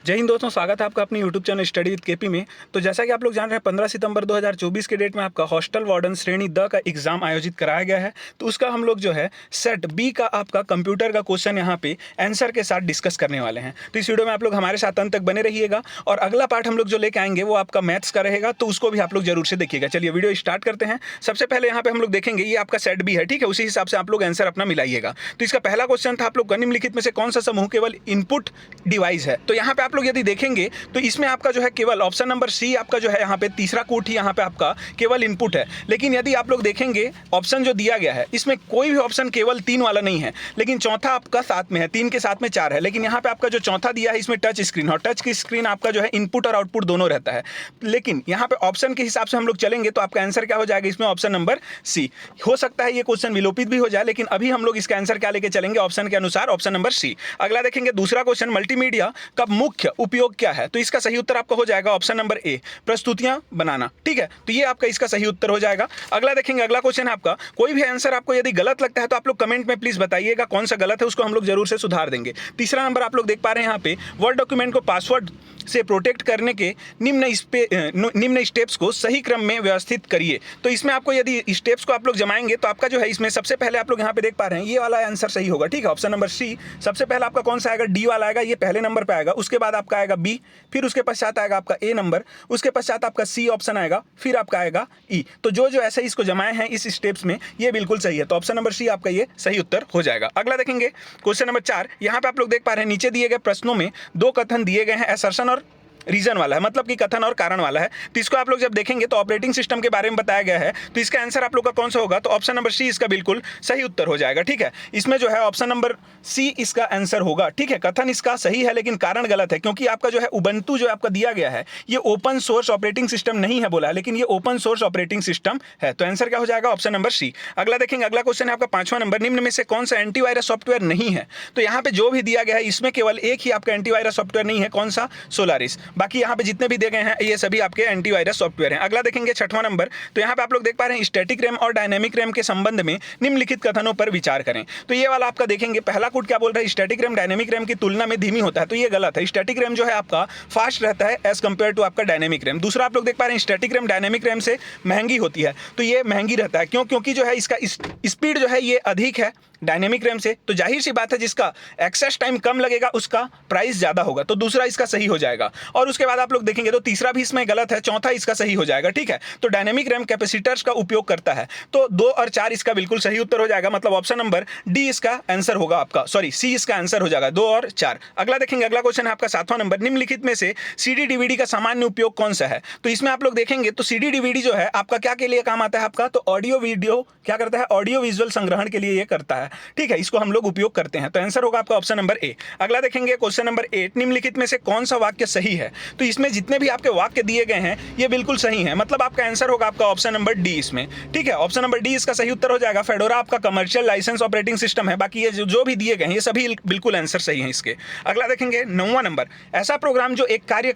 जय हिंद दोस्तों, स्वागत है आपका अपने YouTube channel study with KP में। तो जैसा कि आप लोग जान रहे हैं 15 सितंबर 2024 के डेट में आपका हॉस्टल वार्डन श्रेणी द का एग्जाम आयोजित कराया गया है। तो उसका हम लोग जो है सेट बी का आपका कंप्यूटर का क्वेश्चन यहाँ पे आंसर के साथ डिस्कस करने वाले हैं। तो इस वीडियो में आप लोग हमारे साथ अंत तक बने रहिएगा और अगला पार्ट हम लोग जो लेके आएंगे वो आपका मैथ्स का रहेगा, तो उसको भी आप लोग जरूर से देखिएगा। चलिए वीडियो स्टार्ट करते हैं। सबसे पहले यहाँ पे हम लोग देखेंगे ये आपका सेट बी है, ठीक है। उसी हिसाब से आप लोग आंसर अपना मिलाइएगा। तो इसका पहला क्वेश्चन था आप लोग निम्नलिखित में से कौन सा समूह केवल इनपुट डिवाइस है। तो यहाँ पे आप लोग यदि देखेंगे तो इसमें आपका जो है केवल ऑप्शन नंबर सी आपका जो है यहाँ पे तीसरा कोट ही यहाँ पे आपका केवल इनपुट है। लेकिन यदि आप लोग देखेंगे ऑप्शन जो दिया गया है इसमें कोई भी ऑप्शन केवल 3 वाला नहीं है, लेकिन चौथा आपका साथ में है, 3 के साथ में 4 है। लेकिन यहाँ पे आपका जो चौथा दिया है इसमें टच स्क्रीन, और टच की स्क्रीन आपका जो है इनपुट और आउटपुट दोनों रहता है। लेकिन यहाँ पे ऑप्शन के हिसाब से हम लोग चलेंगे तो आपका आंसर क्या हो जाएगा इसमें, ऑप्शन नंबर सी। हो सकता है ये क्वेश्चन विलोपित भी हो जाए, लेकिन अभी हम लोग इसका आंसर क्या लेके चलेंगे, ऑप्शन के अनुसार ऑप्शन नंबर सी। अगला देखेंगे दूसरा क्वेश्चन, मल्टीमीडिया का मुख्य उपयोग क्या है। तो इसका सही उत्तर आपका हो जाएगा ऑप्शन नंबर ए, प्रस्तुतियां बनाना, ठीक है। तो ये आपका इसका सही उत्तर हो जाएगा। अगला देखेंगे, अगला क्वेश्चन आपका, कोई भी आंसर आपको यदि गलत लगता है तो आप लोग कमेंट में प्लीज बताइएगा कौन सा गलत है, उसको हम लोग जरूर से सुधार देंगे। तीसरा नंबर आप लोग देख पा रहे हैं यहाँ पे, वर्ड डॉक्यूमेंट को पासवर्ड से प्रोटेक्ट करने के निम्न स्टेप्स को सही क्रम में व्यवस्थित करिए। तो इसमें आपको यदि स्टेप्स को आप लोग जमाएंगे तो आपका जो है इसमें सबसे पहले आप लोग यहाँ पे देख पा रहे हैं ये वाला आंसर सही होगा, ठीक है। ऑप्शन नंबर सी सबसे पहले आपका कौन सा आएगा, डी वाला आएगा, ये पहले नंबर पे आएगा। उसके बाद आपका आएगा बी, फिर उसके पश्चात आएगा आपका ए नंबर, उसके पश्चात आपका सी ऑप्शन आएगा, फिर आपका आएगा ई। तो जो जो ऐसे इसको जमाए हैं इस स्टेप्स में ये बिल्कुल सही है। तो ऑप्शन नंबर सी आपका ये सही उत्तर हो जाएगा। अगला देखेंगे क्वेश्चन नंबर 4, यहाँ पे आप लोग देख पा रहे हैं नीचे दिए गए प्रश्नों में 2 कथन दिए गए हैं, असर्शन और रीजन वाला है, मतलब कि कथन और कारण वाला है। तो इसको आप लोग जब देखेंगे तो ऑपरेटिंग सिस्टम के बारे में बताया गया है, तो इसका आंसर आप लोग का कौन सा होगा, तो ऑप्शन नंबर सी इसका बिल्कुल सही उत्तर हो जाएगा, ठीक है। इसमें जो है ऑप्शन नंबर सी इसका आंसर होगा, ठीक है। कथन इसका सही है लेकिन कारण गलत है, क्योंकि आपका जो है उबंटू जो आपका दिया गया है ये ओपन सोर्स ऑपरेटिंग सिस्टम नहीं है बोला है, लेकिन ये ओपन सोर्स ऑपरेटिंग सिस्टम है। तो आंसर क्या हो जाएगा, ऑप्शन नंबर सी। अगला देखेंगे, अगला क्वेश्चन है आपका 5वां नंबर, निम्न में से कौन सा एंटीवायरस सॉफ्टवेयर नहीं है। तो यहाँ पे जो भी दिया गया है इसमें केवल एक ही आपका एंटीवायरस सॉफ्टवेयर नहीं है, कौन सा, सोलारिस। बाकी यहाँ पे जितने दिए गए हैं ये सभी आपके एंटीवायरस सॉफ्टवेयर हैं। अगला देखेंगे 6वां नंबर, तो यहाँ पे आप लोग देख पा रहे हैं स्टैटिक रैम और डायनेमिक रैम के संबंध में निम्नलिखित कथनों पर विचार करें। तो ये वाला आपका देखेंगे पहला कोड क्या बोल रहा है, स्टैटिक रैम डायनेमिक रैम की तुलना में धीमी होता है। तो ये गलत है, स्टैटिक रैम जो है आपका फास्ट रहता है एज कंपेयर टू आपका डायनेमिक रैम। दूसरा आप लोग देख पा रहे हैं स्टैटिक रैम डायनेमिक रैम से महंगी होती है। तो ये महंगी रहता है क्यों, क्योंकि जो है इसका स्पीड जो है ये अधिक है डायनेमिक रैम से। तो जाहिर सी बात है जिसका एक्सेस टाइम कम लगेगा उसका प्राइस ज्यादा होगा। तो दूसरा इसका सही हो जाएगा। और उसके बाद आप लोग देखेंगे तो तीसरा भी इसमें गलत है, चौथा इसका सही हो जाएगा, ठीक है। तो डायनेमिक रैम कैपेसिटर्स का उपयोग करता है। तो 2 और 4 इसका बिल्कुल सही उत्तर हो जाएगा, मतलब ऑप्शन नंबर डी इसका आंसर होगा आपका, सॉरी सी इसका आंसर हो जाएगा, 2 और 4। अगला देखेंगे, अगला क्वेश्चन है आपका 7वां नंबर, निम्नलिखित में से सीडी डीवीडी का सामान्य उपयोग कौन सा है। तो इसमें आप लोग देखेंगे तो सीडी डीवीडी जो है आपका क्या के लिए काम आता है आपका, तो ऑडियो वीडियो क्या करता है, ऑडियो विजुअल संग्रहण के लिए ये करता है, ठीक है। इसको हम लोग उपयोग करते हैं। तो आंसर होगा आपका ऑप्शन नंबर ए। अगला देखेंगे क्वेश्चन नंबर 8, निम्नलिखित में से कौन सा वाक्य सही है। तो इसमें जितने भी आपके वाक्य दिए गए हैं ये बिल्कुल सही है, मतलब आपका आंसर होगा आपका ऑप्शन नंबर डी इसमें, ठीक है। ऑप्शन नंबर डी इसका सही उत्तर हो जाएगा। फेडोरा आपका कमर्शियल लाइसेंस ऑपरेटिंग सिस्टम है। बाकी ये जो भी दिए गए हैं ये सभी बिल्कुल आंसर सही है इसके। अगला देखेंगे 9वां नंबर, ऐसा प्रोग्राम जो एक कार्य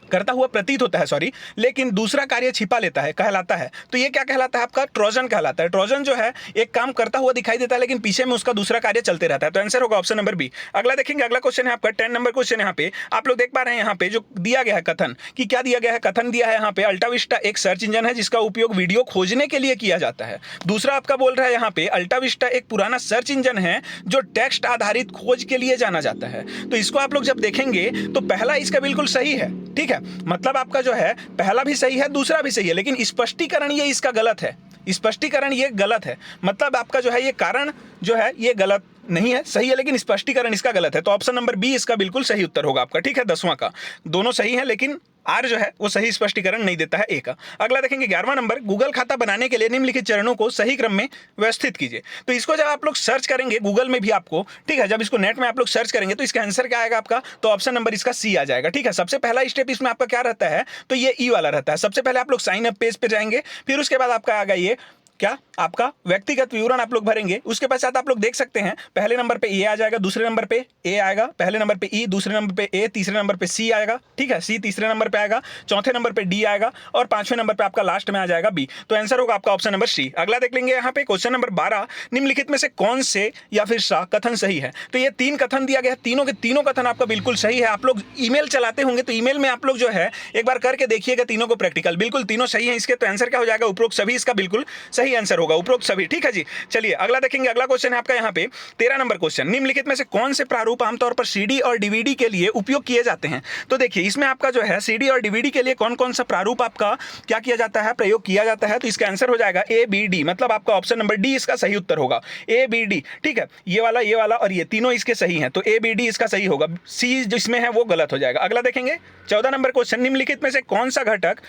करता हुआ प्रतीत होता है, सॉरी, लेकिन दूसरा कार्य छिपा लेता है, कहलाता है। तो ये क्या कहलाता है आपका, ट्रोजन कहलाता है। ट्रोजन जो है एक काम करता हुआ दिखाई देता है लेकिन पीछे में उसका दूसरा कार्य चलते रहता है। तो आंसर होगा ऑप्शन नंबर बी। अगला देखेंगे, अगला क्वेश्चन है आपका 10 नंबर क्वेश्चन। यहाँ पे आप लोग देख पा रहे हैं यहाँ पे जो दिया गया है कथन कि क्या दिया गया है, कथन दिया है यहाँ पे अल्टाविस्टा एक सर्च इंजन है जिसका उपयोग वीडियो खोजने के लिए किया जाता है। दूसरा आपका बोल रहा है यहाँ पे अल्टाविस्टा एक पुराना सर्च इंजन है जो टेक्स्ट आधारित खोज के लिए जाना जाता है। तो इसको आप लोग जब देखेंगे तो पहला इसका बिल्कुल सही है, ठीक है। मतलब आपका जो है पहला भी सही है दूसरा भी सही है, लेकिन स्पष्टीकरण ये इसका गलत है, स्पष्टीकरण ये गलत है। मतलब आपका जो है ये कारण जो है ये गलत नहीं है, सही है लेकिन स्पष्टीकरण इसका गलत है। तो ऑप्शन नंबर बी इसका बिल्कुल सही उत्तर होगा आपका, ठीक है। 10वां का दोनों सही है लेकिन आर जो है वो सही स्पष्टीकरण नहीं देता है ए का। अगला देखेंगे 11वां नंबर, गूगल खाता बनाने के लिए निम्नलिखित चरणों को सही क्रम में व्यवस्थित कीजिए। तो इसको जब आप लोग सर्च करेंगे गूगल में भी आपको, ठीक है, जब इसको नेट में आप लोग सर्च करेंगे तो इसका आंसर क्या आएगा आपका, तो ऑप्शन नंबर इसका सी आ जाएगा, ठीक है। सबसे पहला स्टेप इसमें आपका क्या रहता है, तो ये ई वाला रहता है। सबसे पहले आप लोग साइन अप पेज पे जाएंगे, फिर उसके बाद आपका आएगा ये क्या आपका व्यक्तिगत विवरण आप लोग भरेंगे। उसके पश्चात आप लोग देख सकते हैं पहले नंबर पे ए आ जाएगा, दूसरे नंबर पे ए आएगा, पहले नंबर पे ई, दूसरे नंबर पे ए, तीसरे नंबर पे सी आएगा, ठीक है, सी तीसरे नंबर पे आएगा, चौथे नंबर पे डी आएगा और पांचवें नंबर पे आपका लास्ट में आ जाएगा बी। तो आंसर होगा आपका ऑप्शन नंबर सी। अगला देख लेंगे यहाँ पे क्वेश्चन नंबर 12, निम्नलिखित में से कौन से या फिर सा कथन सही है। तो ये 3 कथन दिया गया है, तीनों के तीनों कथन आपका बिल्कुल सही है। आप लोग ईमेल चलाते होंगे तो ईमेल में आप लोग जो है एक बार करके देखिएगा तीनों को प्रैक्टिकल, बिल्कुल तीनों सही है इसके। तो आंसर क्या हो जाएगा, उपरोक्त सभी, इसका बिल्कुल सही आंसर होगा उपरोक्त सभी, ठीक है जी। चलिए अगला देखेंगे, अगला क्वेश्चन है आपका यहाँ पे 13 नंबर क्वेश्चन, निम्नलिखित में से कौन से प्रारूप आमतौर पर सीडी और डीवीडी के लिए उपयोग किए जाते हैं। तो देखिए इसमें आपका जो है सीडी और डीवीडी के लिए कौन कौन सा प्रारूप आपका क्या किया जाता है, प्रयोग किया जाता है। तो इसका आंसर हो जाएगा ए बी डी, मतलब आपका ऑप्शन नंबर डी इसका सही उत्तर होगा, ए बी डी, ठीक है। ये वाला और ये तीनों इसके सही हैं, तो ए बी डी इसका सही होगा, सी जिसमें है वो गलत हो जाएगा। अगला देखेंगे 14 नंबर क्वेश्चन, निम्नलिखित में से कौन सा घटक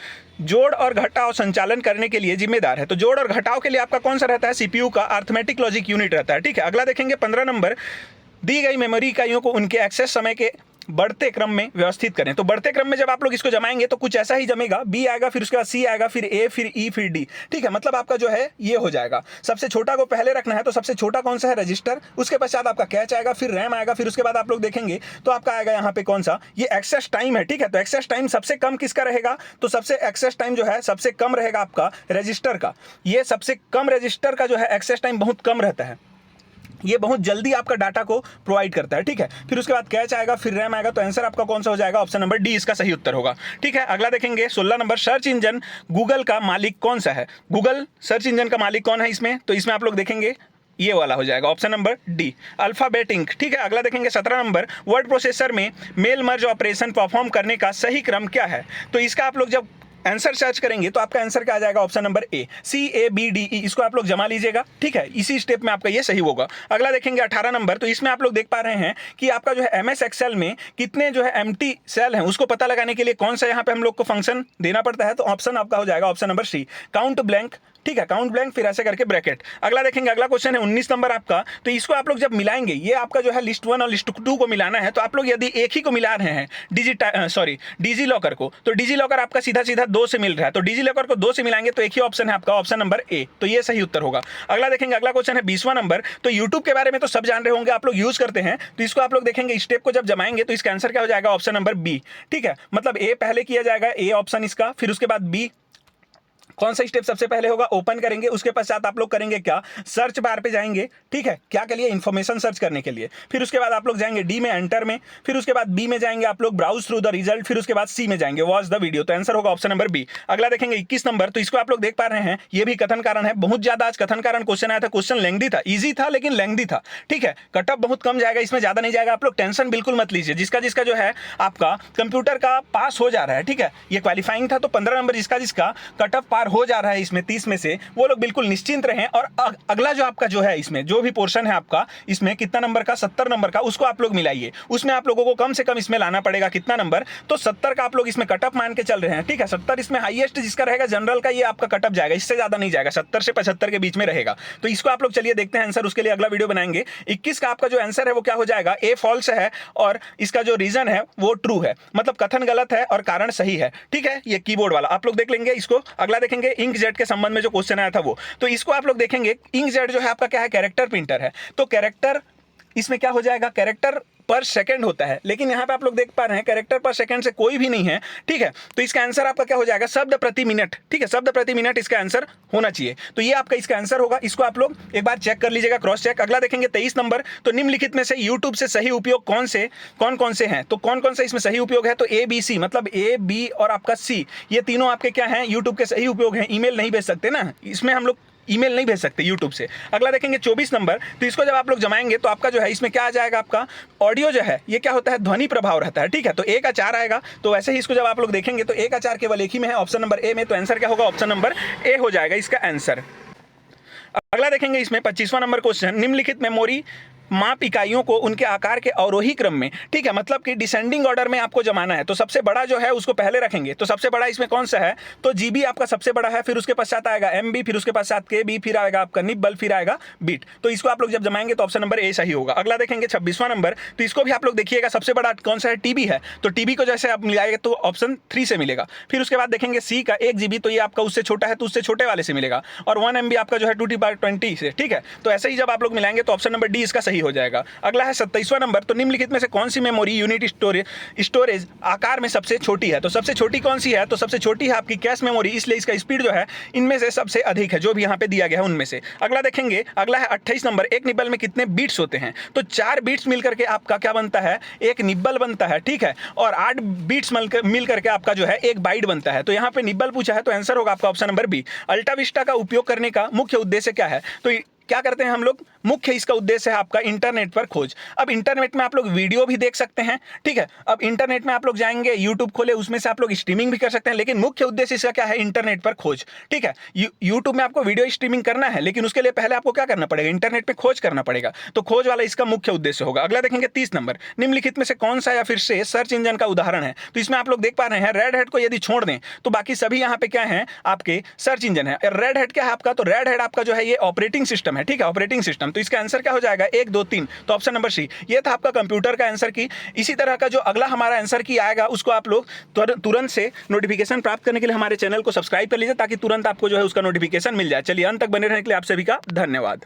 जोड़ और घटाव संचालन करने के लिए जिम्मेदार है। तो जोड़ और घटाव के लिए आपका कौन सा रहता है, सीपीयू का अरिथमेटिक लॉजिक यूनिट रहता है, ठीक है। अगला देखेंगे 15 नंबर, दी गई मेमोरी इकाइयों को उनके एक्सेस समय के बढ़ते क्रम में व्यवस्थित करें। तो बढ़ते क्रम में जब आप लोग इसको जमाएंगे तो कुछ ऐसा ही जमेगा, बी आएगा, फिर उसके बाद सी आएगा, फिर ए, फिर ई, फिर डी, ठीक है। मतलब आपका जो है ये हो जाएगा, सबसे छोटा को पहले रखना है। तो सबसे छोटा कौन सा है, रजिस्टर, उसके पश्चात आपका कैच आएगा, फिर रैम आएगा, फिर उसके बाद आप लोग देखेंगे तो आपका आएगा यहाँ पे कौन सा, ये एक्सेस टाइम है, ठीक है। तो एक्सेस टाइम सबसे कम किसका रहेगा, तो सबसे एक्सेस टाइम जो है सबसे कम रहेगा आपका रजिस्टर का। ये सबसे कम रजिस्टर का जो है एक्सेस टाइम बहुत कम रहता है, ये बहुत जल्दी आपका डाटा को प्रोवाइड करता है, ठीक है। फिर उसके बाद कैच आएगा, फिर रैम आएगा। तो आंसर आपका कौन सा हो जाएगा, ऑप्शन नंबर डी इसका सही उत्तर होगा, ठीक है। अगला देखेंगे 16 नंबर, सर्च इंजन गूगल का मालिक कौन सा है। गूगल सर्च इंजन का मालिक कौन है इसमें, तो इसमें आप लोग देखेंगे ये वाला हो जाएगा, option number D, Alphabet Inc, ठीक है। अगला देखेंगे 17 नंबर, वर्ड प्रोसेसर में मेल मर्ज ऑपरेशन परफॉर्म करने का सही क्रम क्या है। तो इसका आप लोग जब आंसर सर्च करेंगे तो आपका आंसर क्या आ जाएगा, option number A, C A B D E, इसको आप लोग जमा लीजिएगा, ठीक है। इसी स्टेप में आपका ये सही होगा। अगला देखेंगे 18 नंबर, तो इसमें आप लोग देख पा रहे हैं कि आपका जो है एमएस एक्सेल में कितने जो है एम्प्टी सेल हैं उसको पता लगाने के लिए कौन सा यहाँ पे हम लोग को फंक्शन देना पड़ता है। तो ऑप्शन आपका हो जाएगा option number C, count blank, ठीक है, काउंट ब्लैंक, फिर ऐसे करके ब्रैकेट। अगला देखेंगे, अगला क्वेश्चन है 19 नंबर आपका, तो इसको आप लोग जब मिलाएंगे, ये आपका जो है लिस्ट 1 और लिस्ट 2 को मिलाना है। तो आप लोग यदि एक ही को मिला रहे हैं डिजी लॉकर को, तो डिजी लॉकर आपका सीधा सीधा 2 से मिल रहा है, तो डिजी लॉकर को 2 से मिलाएंगे तो एक ही ऑप्शन है आपका, ऑप्शन नंबर ए, तो ये सही उत्तर होगा। अगला देखेंगे, अगला क्वेश्चन है 20वां नंबर, तो यूट्यूब के बारे में तो सब जान रहे होंगे, आप लोग यूज करते हैं। तो इसको आप लोग देखेंगे स्टेप को जब जमाएंगे तो इसका आंसर क्या हो जाएगा, ऑप्शन नंबर बी, ठीक है। मतलब ए पहले किया जाएगा, ए ऑप्शन इसका, फिर उसके बाद बी, कौन सा स्टेप सबसे पहले होगा, ओपन करेंगे, उसके पश्चात आप लोग करेंगे क्या, सर्च बार पे जाएंगे, ठीक है, क्या के लिए, इन्फॉर्मेशन सर्च करने के लिए। फिर उसके बाद आप लोग जाएंगे डी में, एंटर में, फिर उसके बाद बी में जाएंगे आप लोग ब्राउज थ्रू द रिजल्ट, फिर उसके बाद सी में जाएंगे वॉच द वीडियो। तो आंसर होगा ऑप्शन नंबर बी। अगला देखेंगे 21 नंबर, तो इसको आप लोग देख पा रहे हैं, ये भी कथन कारण है, बहुत ज्यादा आज कथन कारण क्वेश्चन आया था। क्वेश्चन लेंथी था, ईजी था लेकिन लेंथी था, ठीक है। कटअप बहुत कम जाएगा, इसमें ज्यादा नहीं जाएगा, आप लोग टेंशन बिल्कुल मत लीजिए। जिसका जिसका जो है आपका कंप्यूटर का पास हो जा रहा है, ठीक है, ये क्वालिफाइंग था तो 15 नंबर जिसका जिसका कटअप पार हो जा रहा है इसमें 30 में से, वो लोग बिल्कुल निश्चिंत रहें। और अगला जो आपका जो है इसमें जो भी पोर्शन है आपका, इसमें कितना नंबर का, 70 नंबर का, उसको आप लोग मिलाइए। उसमें आप लोगों को कम से कम इसमें लाना पड़ेगा कितना नंबर, तो 70 का आप लोग इसमें कटअप मान के चल रहे हैं, ठीक है। 70 इसमें हाईएस्ट जिसका रहेगा जनरल का, ये आपका कटअप जाएगा, इससे ज्यादा नहीं जाएगा, 70 से 75 के बीच में रहेगा। तो इसको आप लोग चलिए देखते हैं आंसर, उसके लिए अगला वीडियो बनाएंगे। 21 का आपका जो आंसर है वो क्या हो जाएगा, ए फॉल्स है और इसका जो रीजन है वो ट्रू है, मतलब कथन गलत है और कारण सही है, ठीक है। ये कीबोर्ड वाला आप लोग देख लेंगे इसको। अगला देखेंगे इंकजेट के संबंध में जो क्वेश्चन आया था वो, तो इसको आप लोग देखेंगे। इंकजेट जो है आपका क्या है, कैरेक्टर प्रिंटर है। तो कैरेक्टर इसमें क्या हो जाएगा, कैरेक्टर पर सेकंड होता है, लेकिन यहाँ पे आप लोग देख पा रहे हैं कैरेक्टर पर सेकंड से कोई भी नहीं है, ठीक है। तो इसका आंसर आपका क्या हो जाएगा, शब्द प्रति मिनट, ठीक है, शब्द प्रति मिनट इसका आंसर होना चाहिए। तो ये आपका इसका आंसर होगा, इसको आप लोग एक बार चेक कर लीजिएगा, क्रॉस चेक। अगला देखेंगे 23 नंबर, तो निम्नलिखित में से यूट्यूब से सही उपयोग कौन कौन से हैं। तो कौन कौन से इसमें सही उपयोग है, तो ए बी सी, मतलब ए बी और आपका सी, ये तीनों आपके क्या हैं, यूट्यूब के सही उपयोग हैं। ईमेल नहीं भेज सकते ना, इसमें हम लोग ईमेल नहीं भेज सकते यूट्यूब से। अगला देखेंगे 24 नंबर, तो इसको जब आप लोग जमाएंगे तो आपका जो है इसमें क्या आ जाएगा, आपका ऑडियो जो है ये क्या होता है, ध्वनि प्रभाव रहता है, ठीक है। तो ए का 4 आएगा, तो वैसे ही इसको जब आप लोग देखेंगे तो ए का 4 केवल एक ही में है, ऑप्शन नंबर ए में। तो आंसर क्या होगा, ऑप्शन नंबर ए हो जाएगा इसका आंसर। अगला देखेंगे इसमें 25वां नंबर क्वेश्चन, निम्नलिखित मेमोरी माप इकाइयों को उनके आकार के अवरोही क्रम में, ठीक है, मतलब कि डिसेंडिंग ऑर्डर में आपको जमाना है। तो सबसे बड़ा जो है उसको पहले रखेंगे। तो सबसे बड़ा इसमें कौन सा है, तो जीबी आपका सबसे बड़ा है, फिर उसके पश्चात आएगा एमबी, फिर उसके पश्चात केबी, फिर आएगा आपका निब्बल, फिर आएगा बीट। तो इसको आप लोग जब जमाएंगे तो ऑप्शन नंबर ए सही होगा। अगला देखेंगे 26वां नंबर, तो इसको भी आप लोग देखिएगा सबसे बड़ा कौन सा है, टीबी है। तो टीबी को जैसे आप मिलाएंगे तो ऑप्शन 3 से मिलेगा। फिर उसके बाद देखेंगे सी का 1 जीबी, तो ये आपका उससे छोटा है तो उससे छोटे वाले से मिलेगा, और 1 MB आपका जो है 2/20 से, ठीक है। तो ऐसे ही जब आप लोग मिलाएंगे तो ऑप्शन नंबर डी इसका सही हो जाएगा। अगला है 27वां नंबर, तो निम्नलिखित में से कौन सी मेमोरी यूनिट स्टोरेज आकार में सबसे छोटी है। तो सबसे छोटी कौन सी है, तो सबसे छोटी है आपकी कैश मेमोरी, इसलिए इसका स्पीड जो है इनमें से सबसे अधिक है, जो भी यहाँ पे दिया गया है उनमें से। अगला देखेंगे, अगला है 28 नंबर, एक निब्बल में कितने बीट्स होते हैं। तो 4 बीट्स मिलकर के आपका क्या बनता है, एक निब्बल बनता है, ठीक है। और 8 बीट्स मिल करके आपका जो है एक बाइट बनता है। तो यहाँ पे निब्बल पूछा है तो आंसर होगा आपका ऑप्शन नंबर बी। अल्टा विस्टा का उपयोग करने का मुख्य उद्देश्य क्या है, तो क्या करते हैं हम लोग, मुख्य इसका उद्देश्य है आपका इंटरनेट पर खोज। अब इंटरनेट में आप लोग वीडियो भी देख सकते हैं, ठीक है। अब इंटरनेट में आप लोग जाएंगे, यूट्यूब खोले, उसमें से आप लोग स्ट्रीमिंग भी कर सकते हैं, लेकिन मुख्य उद्देश्य इसका क्या है, इंटरनेट पर खोज, ठीक है। यूट्यूब में आपको वीडियो स्ट्रीमिंग करना है, लेकिन उसके लिए पहले आपको क्या करना पड़ेगा, इंटरनेट पर खोज करना पड़ेगा। तो खोज वाला इसका मुख्य उद्देश्य होगा। अगला देखेंगे 30 नंबर, निम्नलिखित में से कौन सा या फिर से सर्च इंजन का उदाहरण है। तो इसमें आप लोग देख पा रहे हैं रेड हैट को यदि छोड़ दें तो बाकी सभी यहाँ पे क्या है, आपके सर्च इंजन है। रेड हैट क्या है आपका, तो रेड हैट आपका जो है ये ऑपरेटिंग सिस्टम है, ठीक है, ऑपरेटिंग सिस्टम। तो इसका आंसर क्या हो जाएगा, 1 2 3, तो ऑप्शन नंबर सी। ये था आपका कंप्यूटर का आंसर की। इसी तरह का जो अगला हमारा आंसर की आएगा उसको आप लोग तुरंत से नोटिफिकेशन प्राप्त करने के लिए हमारे चैनल को सब्सक्राइब कर लीजिए, ताकि तुरंत आपको जो है उसका नोटिफिकेशन मिल जाए। चलिए, अंत तक बने रहने के लिए आप सभी का धन्यवाद।